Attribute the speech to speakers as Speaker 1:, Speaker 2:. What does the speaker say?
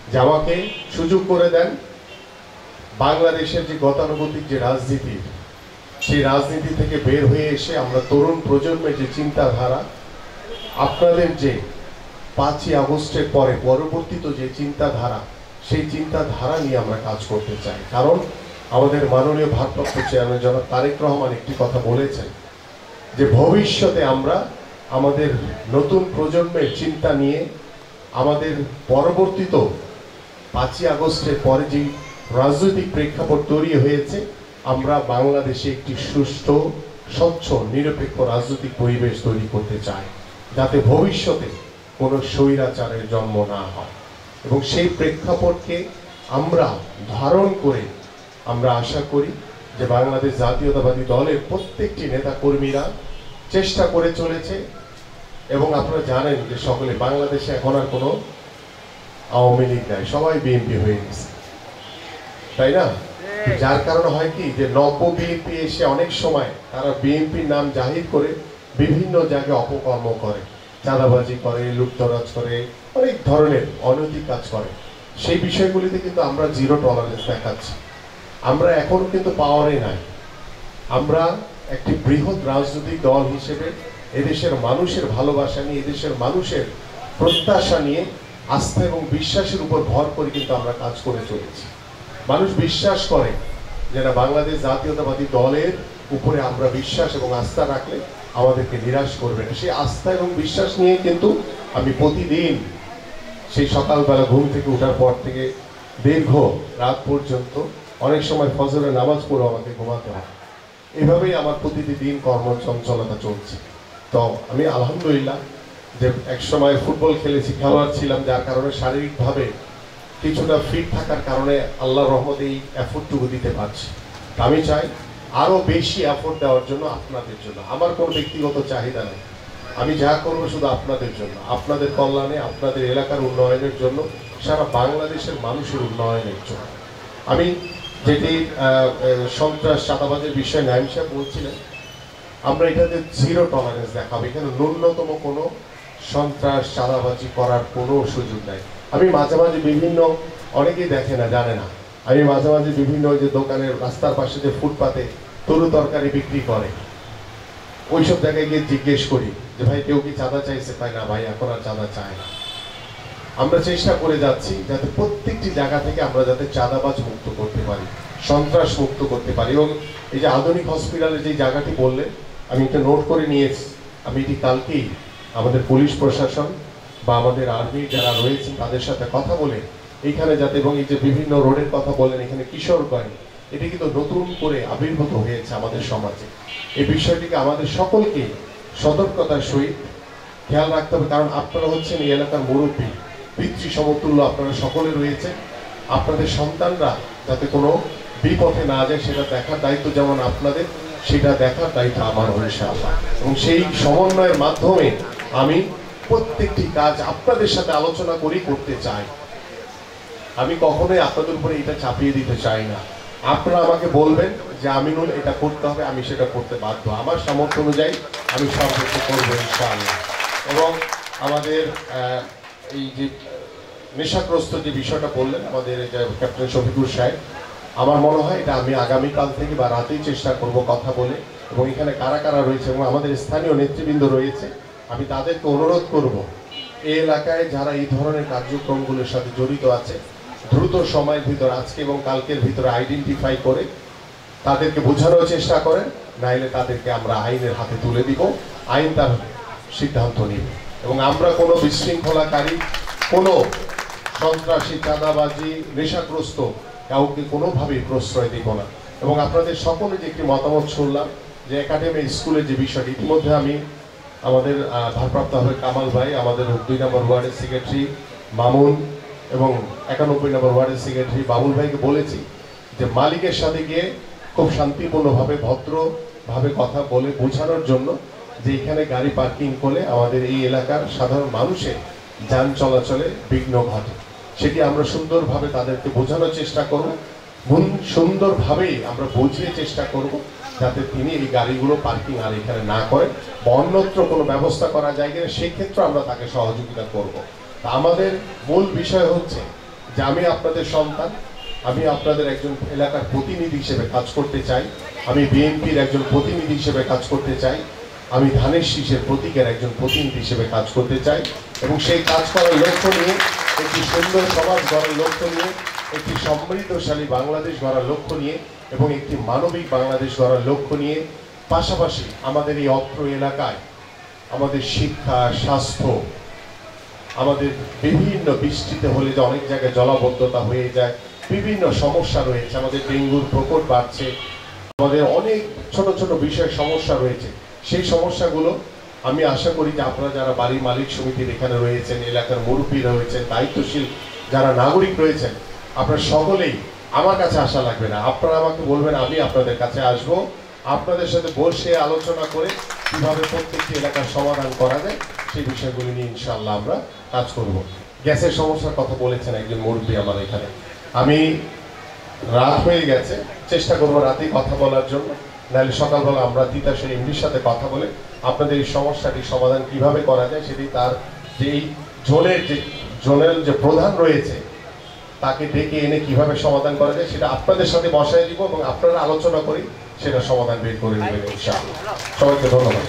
Speaker 1: যে আমাকে সুযোগ করে দেন বাংলাদেশের যে গতানুগতিক যে রাজনীতি, সেই রাজনীতি থেকে বের হয়ে এসে আমরা তরুণ প্রজন্মের যে চিন্তাধারা, আপনাদের যে 5ই আগস্টের পরে পরবর্তীত যে চিন্তাধারা, সেই চিন্তাধারা নিয়ে আমরা কাজ করতে চাই। কারণ আমাদের মাননীয় ভারপ্রাপ্ত চেয়ারম্যান জনাব তারেক রহমান একটি কথা বলেছেন যে ভবিষ্যতে আমরা আমাদের নতুন প্রজন্মের চিন্তা নিয়ে আমাদের পরবর্তীত 5ই আগস্টের পরে যে রাজনৈতিক প্রেক্ষাপট তৈরি হয়েছে, আমরা বাংলাদেশে একটি সুষ্ঠু, স্বচ্ছ, নিরপেক্ষ রাজনৈতিক পরিবেশ তৈরি করতে চাই, যাতে ভবিষ্যতে কোনো স্বৈরাচারের জন্ম না হয়। এবং সেই প্রেক্ষাপটকে আমরা ধারণ করে আমরা আশা করি যে বাংলাদেশ জাতীয়তাবাদী দলের প্রত্যেকটি নেতাকর্মীরা চেষ্টা করে চলেছে। এবং আপনারা জানেন যে সকলে বাংলাদেশে এখন আর কোনো আওয়ামী লীগ নাই, সবাই বিএনপি হয়ে গেছে, তাই না? যার কারণে হয় কি যে নব্য বিএনপি এসে অনেক সময় তারা বিএনপির নাম জাহির করে বিভিন্ন জায়গায় অপকর্ম করে, চাঁদাবাজি করে, লুটতরাজ করে, অনেক ধরনের অনৈতিক কাজ করে। সেই বিষয়গুলিতে কিন্তু আমরা জিরো টলারেন্স দেখাচ্ছি। আমরা এখনো কিন্তু পাওয়ারে নাই। আমরা একটি বৃহৎ রাজনৈতিক দল হিসেবে এদেশের মানুষের ভালোবাসা নিয়ে, এদেশের মানুষের প্রত্যাশা নিয়ে, আস্থা এবং বিশ্বাসের উপর ভর করে কিন্তু আমরা কাজ করে চলেছি। মানুষ বিশ্বাস করে যে না, বাংলাদেশ জাতীয়তাবাদী দলের উপরে আমরা বিশ্বাস এবং আস্থা রাখলে আমাদেরকে নিরাশ করবে না। সেই আস্থা এবং বিশ্বাস নিয়ে কিন্তু আমি প্রতিদিন সেই সকালবেলা ঘুম থেকে ওঠার পর থেকে দীর্ঘ রাত পর্যন্ত, অনেক সময় ফজরের নামাজ পড়ে আমাকে ঘুমাতে হয়। এভাবেই আমার প্রতিটি দিন কর্মচঞ্চলতা চলছে। তো আমি আলহামদুলিল্লাহ যে এক সময় ফুটবল খেলেছি, খেলোয়াড় ছিলাম, যার কারণে শারীরিকভাবে কিছুটা ফিট থাকার কারণে আল্লাহর রহমতে এই এফোর্টটুকু দিতে পারছি। আমি চাই আরও বেশি এফোর্ট দেওয়ার জন্য, আপনাদের জন্য। আমার কোনো ব্যক্তিগত চাহিদা নেই, আমি যা করবো শুধু আপনাদের জন্য, আপনাদের কল্যাণে, আপনাদের এলাকার উন্নয়নের জন্য, সারা বাংলাদেশের মানুষের উন্নয়নের জন্য। আমি যেটি সন্ত্রাস, চাঁদাবাজের বিষয়ে নাইম সাহেব বলছিলেন, আমরা এটাতে জিরো টলারেন্স দেখাবো। এখানে ন্যূনতম কোনো সন্ত্রাস, চাঁদাবাজি করার কোনো সুযোগ নাই। আমি মাঝে মাঝে বিভিন্ন, অনেকেই দেখে না, জানে না, আমি মাঝে মাঝে বিভিন্ন যে দোকানের রাস্তার পাশে যে ফুটপাতে তরু তরকারি বিক্রি করে, ওইসব জায়গায় গিয়ে জিজ্ঞেস করি যে ভাই কেউ কি চাঁদা চাইছে? পাই না ভাই, এখন আর চাঁদা চায় না। আমরা চেষ্টা করে যাচ্ছি যাতে প্রত্যেকটি জায়গা থেকে আমরা যাতে চাঁদাবাজ মুক্ত করতে পারি, সন্ত্রাস মুক্ত করতে পারি। এবং এই যে আধুনিক হসপিটালের যে জায়গাটি বললে, আমি এটা নোট করে নিয়েছি। আমি এটি কালকেই আমাদের পুলিশ প্রশাসন বা আমাদের আর্মি যারা রয়েছেন তাদের সাথে কথা বলে এইখানে যাতে, এবং এই যে বিভিন্ন রোডের কথা বললেন, এখানে কিশোরগঞ্জ, এটি কিন্তু নতুন করে আবির্ভূত হয়েছে আমাদের সমাজে। এই বিষয়টিকে আমাদের সকলকে সতর্কতার সহিত খেয়াল রাখতে হবে। কারণ আপনারা হচ্ছেন এই এলাকার মুরব্বী, পিতৃ সমতুল্য আপনারা সকলে রয়েছে। আপনাদের সন্তানরা যাতে কোনো বিপথে না যায় সেটা দেখার দায়িত্ব যেমন আপনাদের, সেটা দেখার দায়িত্ব আমার, ইনশাআল্লাহ। এবং সেই সমন্বয়ের মাধ্যমে আমি প্রত্যেকটি কাজ আপনাদের সাথে আলোচনা করেই করতে চাই। আমি কখনোই আপনাদের উপরে এটা চাপিয়ে দিতে চাই না। আপনারা আমাকে বলবেন যে আমিনুল এটা করতে হবে, আমি সেটা করতে বাধ্য। আমার সামর্থ্য অনুযায়ী আমি সব কিছু করবো, ইনশাআল্লাহ। এবং আমাদের এই যে নেশাগ্রস্ত যে বিষয়টা বললেন আমাদের ক্যাপ্টেন শফিকুর সাহেব, আমার মনে হয় এটা আমি আগামীকাল থেকে বা রাতেই চেষ্টা করব কথা বলে। এবং এখানে কারা কারা রয়েছে এবং আমাদের স্থানীয় নেতৃবৃন্দ রয়েছে, আমি তাদেরকে অনুরোধ করব এই এলাকায় যারা এই ধরনের কার্যক্রমগুলোর সাথে জড়িত আছে, দ্রুত সময়ের ভিতর, আজকে এবং কালকের ভিতরে আইডেন্টিফাই করে তাদেরকে বোঝানোর চেষ্টা করেন, নাইলে তাদেরকে আমরা আইনের হাতে তুলে দিব, আইন তার সিদ্ধান্ত নেবে। এবং আমরা কোনো বিশৃঙ্খলাকারী, কোনো সন্ত্রাসী, চাঁদাবাজি, নেশাগ্রস্ত কাউকে কোনোভাবেই প্রশ্রয় দিব না। এবং আপনাদের সকলে যে একটি মতামত শুনলাম যে একাডেমি স্কুলের যে বিষয়টি, ইতিমধ্যে আমি আমাদের ভারপ্রাপ্ত হবে কামাল ভাই, আমাদের 2 নম্বর ওয়ার্ডের সেক্রেটারি মামুন এবং 91 নম্বর ওয়ার্ডের সেক্রেটারি বাবুল ভাইকে বলেছি যে মালিকের সাথে গিয়ে খুব শান্তিপূর্ণভাবে, ভদ্রভাবে কথা বলে বোঝানোর জন্য যে এখানে গাড়ি পার্কিং করলে আমাদের এই এলাকার সাধারণ মানুষের যান চলাচলে বিঘ্ন ঘটে। সেটি আমরা সুন্দরভাবে তাদেরকে বোঝানোর চেষ্টা করব, সুন্দরভাবেই আমরা বুঝিয়ে চেষ্টা করব যাতে তিনি এই গাড়িগুলো পার্কিং আর এখানে না করেন, বা অন্যত্র কোনো ব্যবস্থা করা যায় কিনা সেই ক্ষেত্রে আমরা তাকে সহযোগিতা করব। তা আমাদের মূল বিষয় হচ্ছে যে আমি আপনাদের সন্তান, আমি আপনাদের একজন এলাকার প্রতিনিধি হিসেবে কাজ করতে চাই, আমি বিএনপির একজন প্রতিনিধি হিসেবে কাজ করতে চাই, আমি ধানের শীষের প্রতীকের একজন প্রতিনিধি হিসেবে কাজ করতে চাই এবং সেই কাজ করার লক্ষ্য নিয়ে, একটি সুন্দর সমাজ গড়ার লক্ষ্য নিয়ে, একটি সমৃদ্ধশালী বাংলাদেশ গড়ার লক্ষ্য নিয়ে এবং একটি মানবিক বাংলাদেশ গড়ার লক্ষ্য নিয়ে, পাশাপাশি আমাদের এই অত্র এলাকায় আমাদের শিক্ষা, স্বাস্থ্য, আমাদের বিভিন্ন বৃষ্টিতে হলে যে অনেক জায়গায় জলাবদ্ধতা হয়ে যায়, বিভিন্ন সমস্যা রয়েছে, আমাদের ডেঙ্গুর প্রকোপ বাড়ছে, আমাদের অনেক ছোট ছোট বিষয় সমস্যা রয়েছে। সেই সমস্যাগুলো আমি আশা করি যে আপনারা যারা বাড়ি মালিক সমিতির এখানে রয়েছেন, এলাকার মুরব্বীরা রয়েছেন, দায়িত্বশীল যারা নাগরিক রয়েছেন, আপনারা সকলেই আমার কাছে আসা লাগবে না, আপনারা আমাকে বলবেন, আমি আপনাদের কাছে আসব, আপনাদের সাথে বসে আলোচনা করে কিভাবে প্রত্যেকটি এলাকার সমাধান করা যায় সেই বিষয়গুলি নিয়ে ইনশাআল্লাহ আমরা কাজ করব। গ্যাসের সমস্যার কথা বলেছেন একজন মুরব্বী আমার এখানে, আমি রাত হয়ে গেছে, চেষ্টা করবো রাতেই কথা বলার জন্য, নাহলে সকালবেলা আমরা তিতাসের এমডির সাথে কথা বলে আপনাদের এই সমস্যাটি সমাধান কিভাবে করা যায় সেটি তার যেই জোনের যে প্রধান রয়েছে তাকে ডেকে এনে কিভাবে সমাধান করা যায় সেটা আপনাদের সাথে বসায় দিব এবং আপনারা আলোচনা করি সেটা সমাধান বের করে দেবেন ইনশাআল্লাহ। সবাইকে ধন্যবাদ।